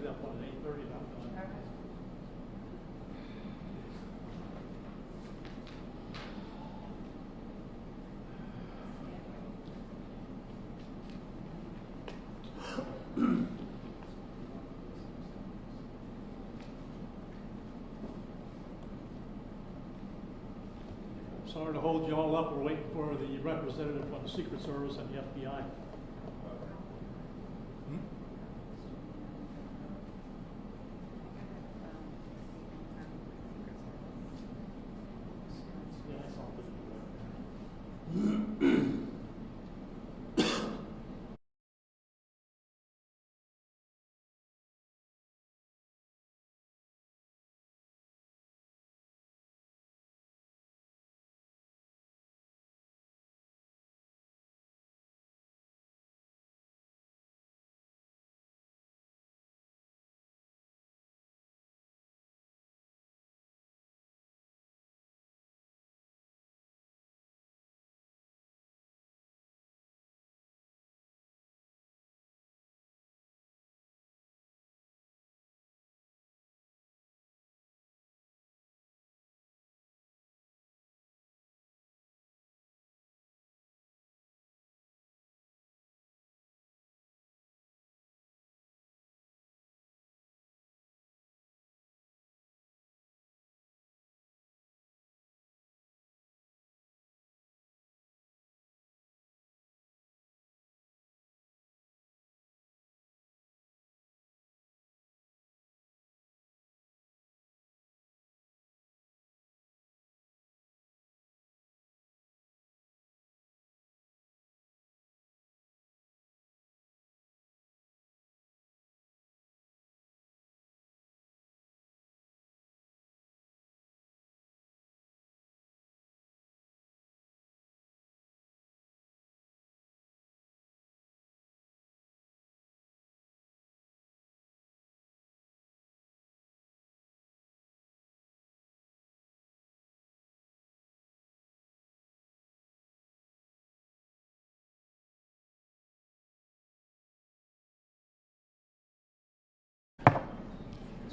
that one at 8:30. Sorry to hold you all up. We're waiting for the representative from the Secret Service and the FBI.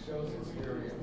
Shows experience.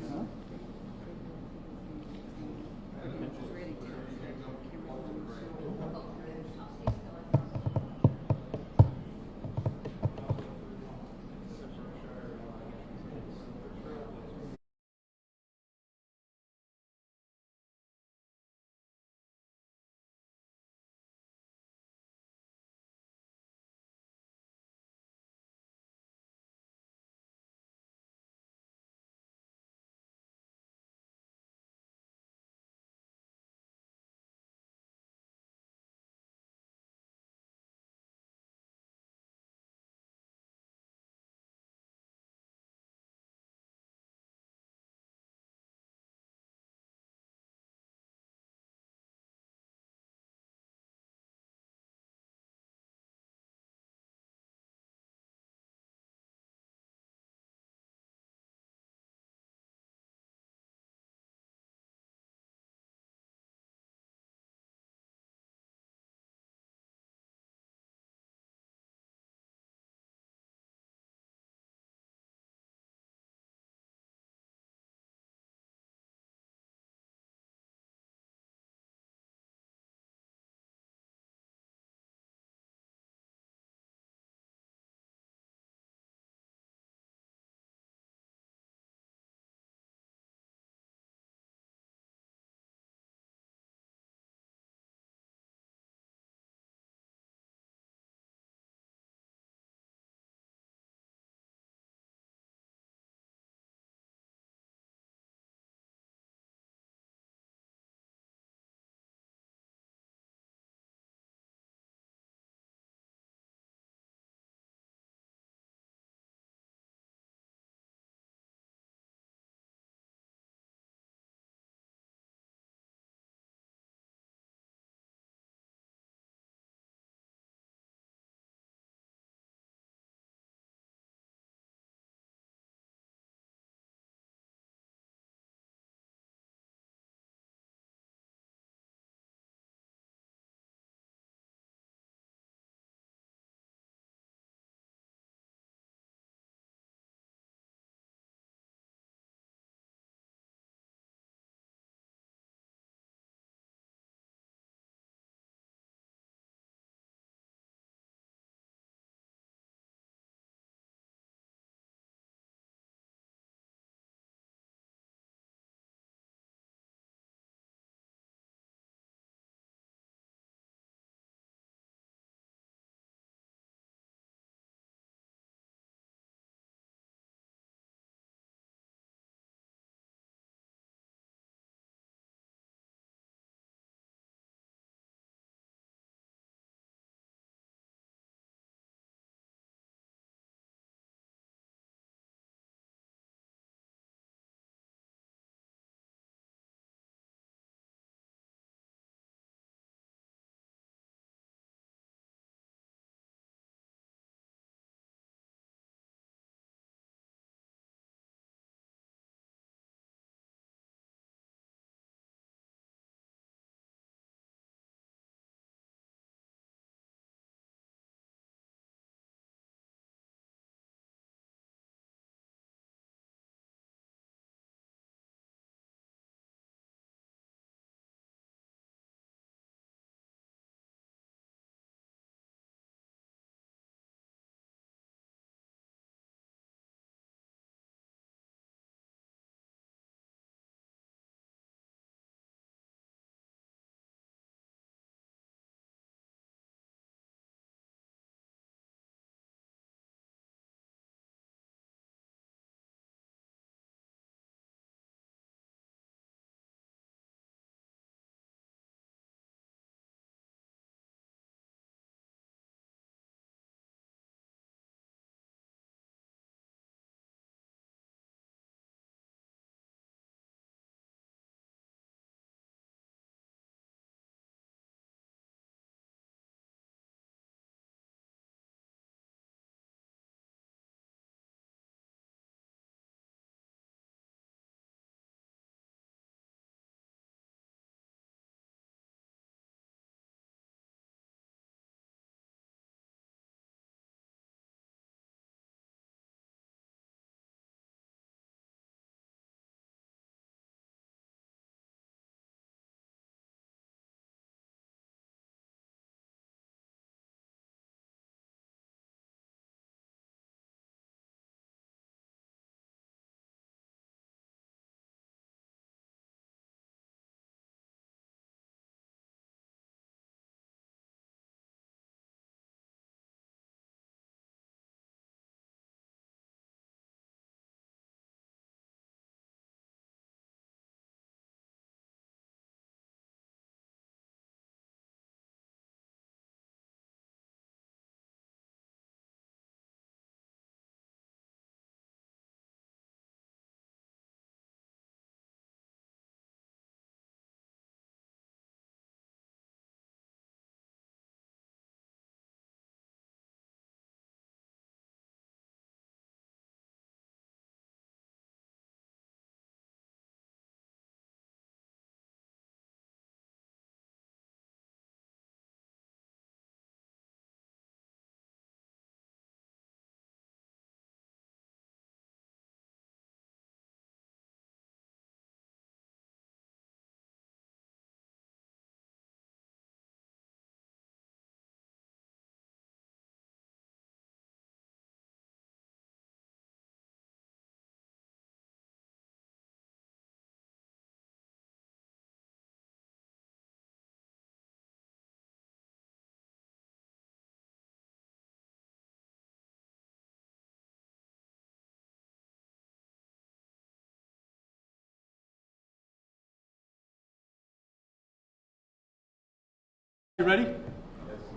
You ready?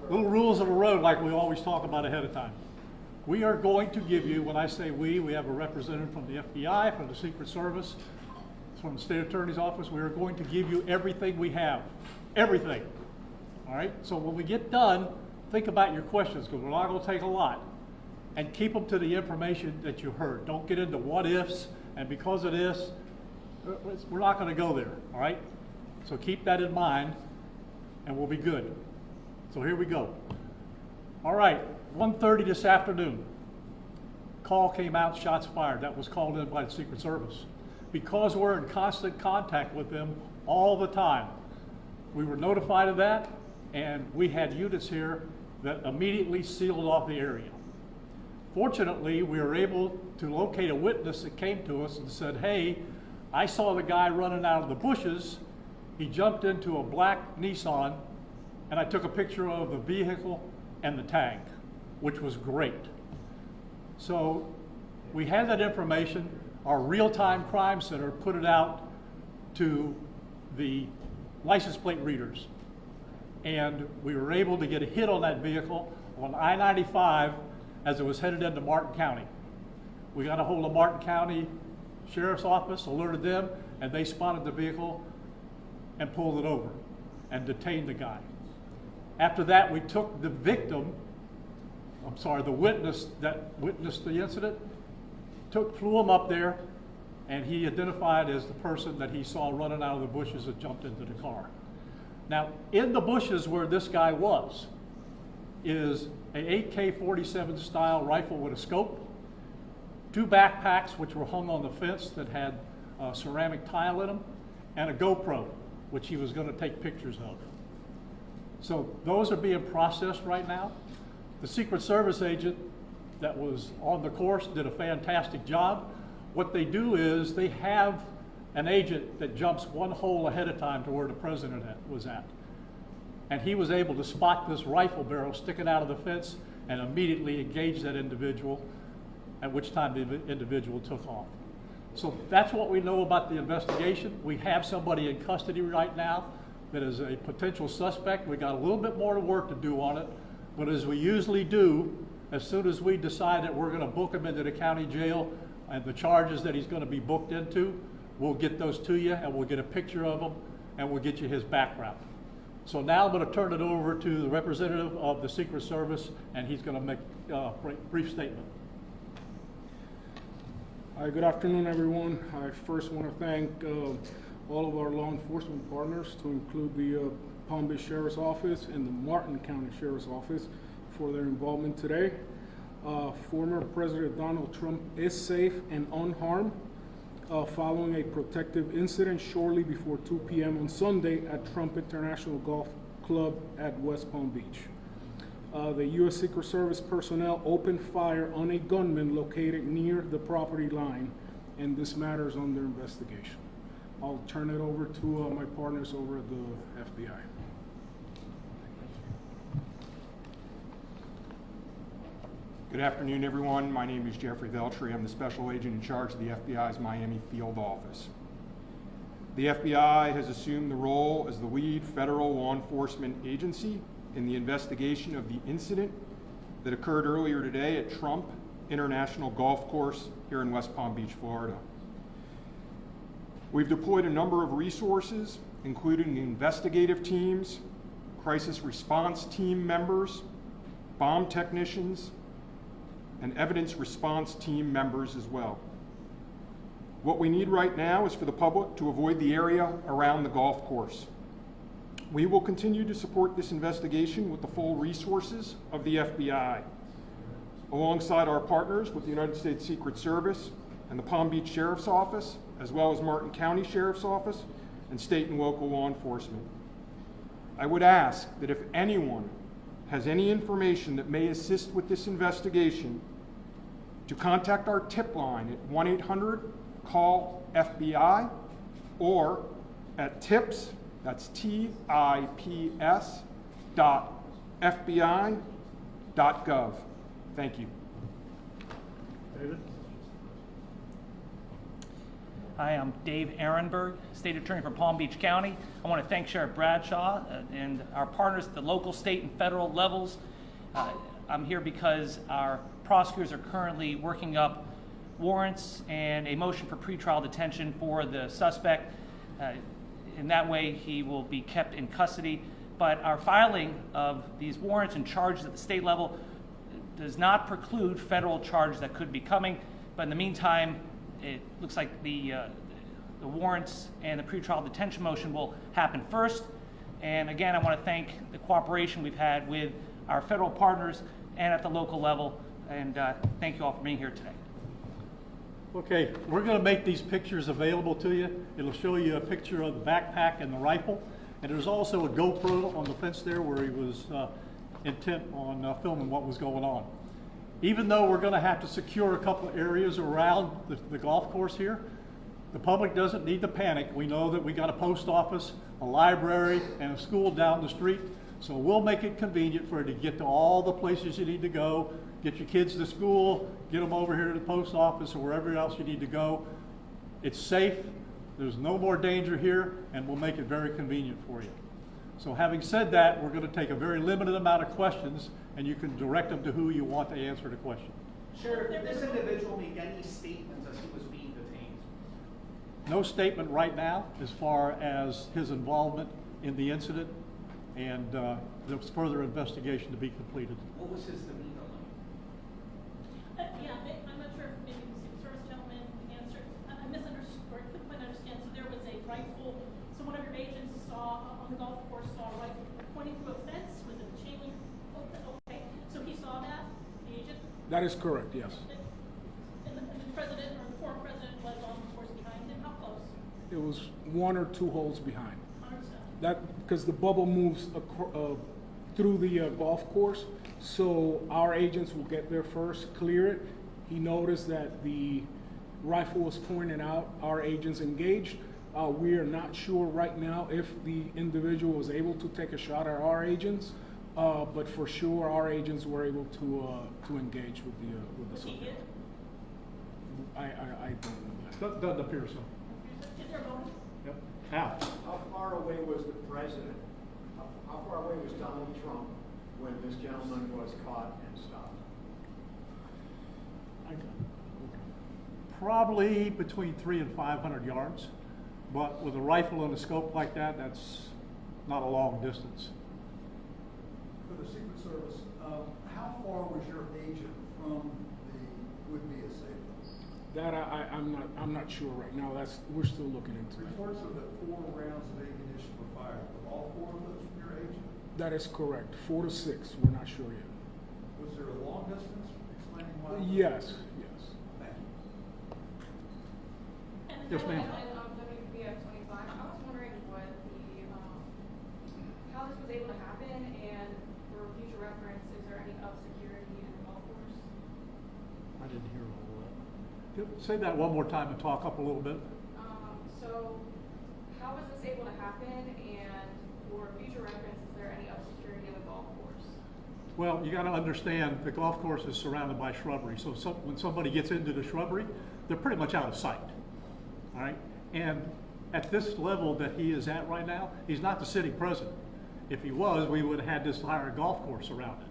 Little rules of the road like we always talk about ahead of time. We are going to give you, when I say we have a representative from the FBI, from the Secret Service, from the State Attorney's Office. We are going to give you everything we have. Everything. All right? So when we get done, think about your questions, because we're not going to take a lot. And keep them to the information that you heard. Don't get into what ifs, and because of this, we're not going to go there. All right? So keep that in mind, and we'll be good. So here we go. All right, 1:30 this afternoon. Call came out, shots fired. That was called in by the Secret Service. Because we're in constant contact with them all the time, we were notified of that, and we had units here that immediately sealed off the area. Fortunately, we were able to locate a witness that came to us and said, hey, I saw the guy running out of the bushes. He jumped into a black Nissan, and I took a picture of the vehicle and the tag, which was great. So we had that information. Our real-time crime center put it out to the license plate readers. And we were able to get a hit on that vehicle on I-95 as it was headed into Martin County. We got a hold of Martin County Sheriff's Office, alerted them, and they spotted the vehicle and pulled it over and detained the guy. After that, we took the victim, the witness that witnessed the incident, flew him up there, and he identified as the person that he saw running out of the bushes and jumped into the car. Now, in the bushes where this guy was is an AK-47 style rifle with a scope, 2 backpacks which were hung on the fence that had ceramic tile in them, and a GoPro, which he was going to take pictures of. So those are being processed right now. The Secret Service agent that was on the course did a fantastic job. What they do is they have an agent that jumps one hole ahead of time to where the president was at. And he was able to spot this rifle barrel sticking out of the fence and immediately engage that individual, at which time the individual took off. So that's what we know about the investigation. We have somebody in custody right now that is a potential suspect. We got a little bit more work to do on it, but as we usually do, as soon as we decide that we're going to book him into the county jail and the charges that he's going to be booked into, we'll get those to you and we'll get a picture of him and we'll get you his background. So now I'm going to turn it over to the representative of the Secret Service, and he's going to make a brief statement. Hi, good afternoon, everyone. I first want to thank all of our law enforcement partners, to include the Palm Beach Sheriff's Office and the Martin County Sheriff's Office, for their involvement today. Former President Donald Trump is safe and unharmed following a protective incident shortly before 2 p.m. on Sunday at Trump International Golf Club at West Palm Beach. The U.S. Secret Service personnel opened fire on a gunman located near the property line, and this matter is under investigation. I'll turn it over to my partners over at the FBI. Good afternoon, everyone. My name is Jeffrey Veltri. I'm the special agent in charge of the FBI's Miami field office. The FBI has assumed the role as the lead federal law enforcement agency in the investigation of the incident that occurred earlier today at Trump International Golf Course here in West Palm Beach, Florida. We've deployed a number of resources, including investigative teams, crisis response team members, bomb technicians, and evidence response team members as well. What we need right now is for the public to avoid the area around the golf course. We will continue to support this investigation with the full resources of the FBI, alongside our partners with the United States Secret Service and the Palm Beach Sheriff's Office, as well as Martin County Sheriff's Office and state and local law enforcement. I would ask that if anyone has any information that may assist with this investigation, to contact our tip line at 1-800-CALL-FBI or at tips, that's TIPS, .fbi.gov. Thank you. David? Hi, I'm Dave Ehrenberg, State Attorney for Palm Beach County. I want to thank Sheriff Bradshaw and our partners at the local, state, and federal levels. I'm here because our prosecutors are currently working up warrants and a motion for pretrial detention for the suspect. In that way, he will be kept in custody. But our filing of these warrants and charges at the state level does not preclude federal charges that could be coming. But in the meantime, it looks like the warrants and the pretrial detention motion will happen first. And again, I want to thank the cooperation we've had with our federal partners and at the local level. And thank you all for being here today. Okay, we're going to make these pictures available to you. It'll show you a picture of the backpack and the rifle. And there's also a GoPro on the fence there where he was intent on filming what was going on. Even though we're going to have to secure a couple of areas around the golf course here, the public doesn't need to panic. We know that we got a post office, a library, and a school down the street. So we'll make it convenient for you to get to all the places you need to go, get your kids to school, get them over here to the post office or wherever else you need to go. It's safe, there's no more danger here, and we'll make it very convenient for you. So having said that, we're going to take a very limited amount of questions, and you can direct them to who you want to answer the question. Sheriff, did this individual make any statements as he was being detained? No statement right now as far as his involvement in the incident, and there's further investigation to be completed. What was his demeanor like? Yeah, I'm not sure if maybe the Secret Service gentleman answered. I misunderstood, or couldn't quite understand. So there was a rifle, so one of your agents saw, on the golf course, saw a rifle pointing through a fence with a chain link. Okay, so he saw that, the agent? That is correct, yes. And the president or the former president was on the course behind him. How close? It was 1 or 2 holes behind. Understood. That, because the bubble moves through the golf course, so our agents will get there first, clear it. He noticed that the rifle was pointed out, our agents engaged. We are not sure right now if the individual was able to take a shot at our agents, but for sure our agents were able to engage with the Was he subject. hit? I don't know that. Doesn't appear so. Is there a motive? Yep. Al? How far away was the president? How far away was Donald Trump when this gentleman was caught and stopped? Probably between 300 and 500 yards, but with a rifle and a scope like that, that's not a long distance. For the Secret Service, how far was your agent from the would-be assailant? That I'm not sure right now. We're still looking into it. Reports of that 4 rounds of ammunition were fired. Were all 4 of those from your agent? That is correct. 4 to 6. We're not sure yet. Was there a long distance explaining why? Yes. Thank you. Yes, ma'am. WBF 25. I was wondering what how this was able to happen, and for future reference, is there any up security in the golf course? I didn't hear all of that. Say that one more time and talk up a little bit. So how was this able to happen, and for future reference, is there any up security in the golf course? Well, you got to understand the golf course is surrounded by shrubbery. So when somebody gets into the shrubbery, they're pretty much out of sight. All right? And at this level that he is at right now, he's not the sitting president. If he was, we would have had this entire golf course around it.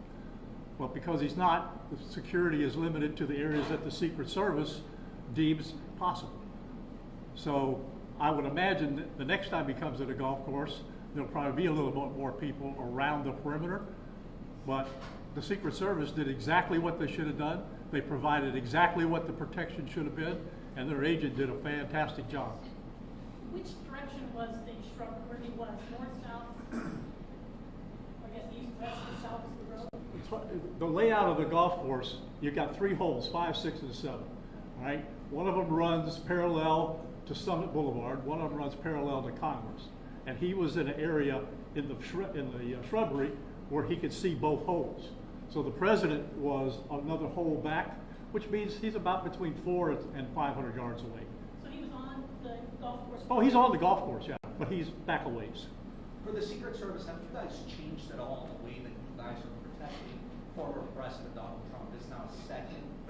But because he's not, the security is limited to the areas that the Secret Service deems possible. So I would imagine that the next time he comes to the golf course, there'll probably be a little bit more people around the perimeter. But the Secret Service did exactly what they should have done. They provided exactly what the protection should have been, and their agent did a fantastic job. Which direction was the shrub where he was? North, south? I guess east, west, or south is the road? The layout of the golf course, you've got 3 holes, 5, 6, and 7. All right? One of them runs parallel to Summit Boulevard. One of them runs parallel to Congress. And he was in an area in the shrubbery where he could see both holes. So the president was another hole back, which means he's about between 400 and 500 yards away. So he was on the golf course? Oh, he's on the golf course, yeah, but he's back a ways. For the Secret Service, have you guys changed at all in the way that you guys are protecting former President Donald Trump? This is now a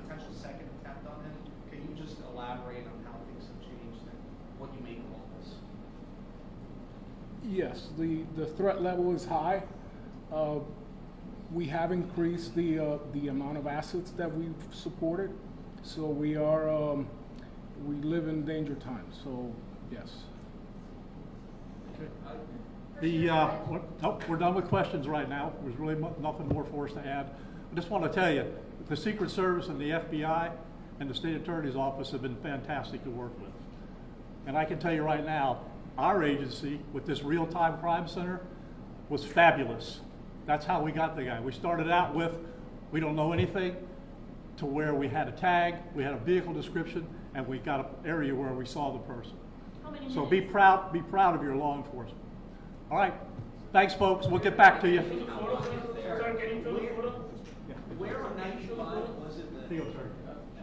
potential second attempt on him. Can you just elaborate on how things have changed? what you make of all this? Yes, the threat level is high. We have increased the amount of assets that we've supported, so we live in danger times, so yes. We're done with questions right now. There's really nothing more for us to add. I just want to tell you, the Secret Service and the FBI and the State Attorney's Office have been fantastic to work with. And I can tell you right now, our agency with this real-time crime center was fabulous. That's how we got the guy. We started out with, we don't know anything, to where we had a tag, we had a vehicle description, and we got an area where we saw the person. How many So minutes? be proud of your law enforcement. All right, thanks folks, we'll get back to you. Where on 95 was it that?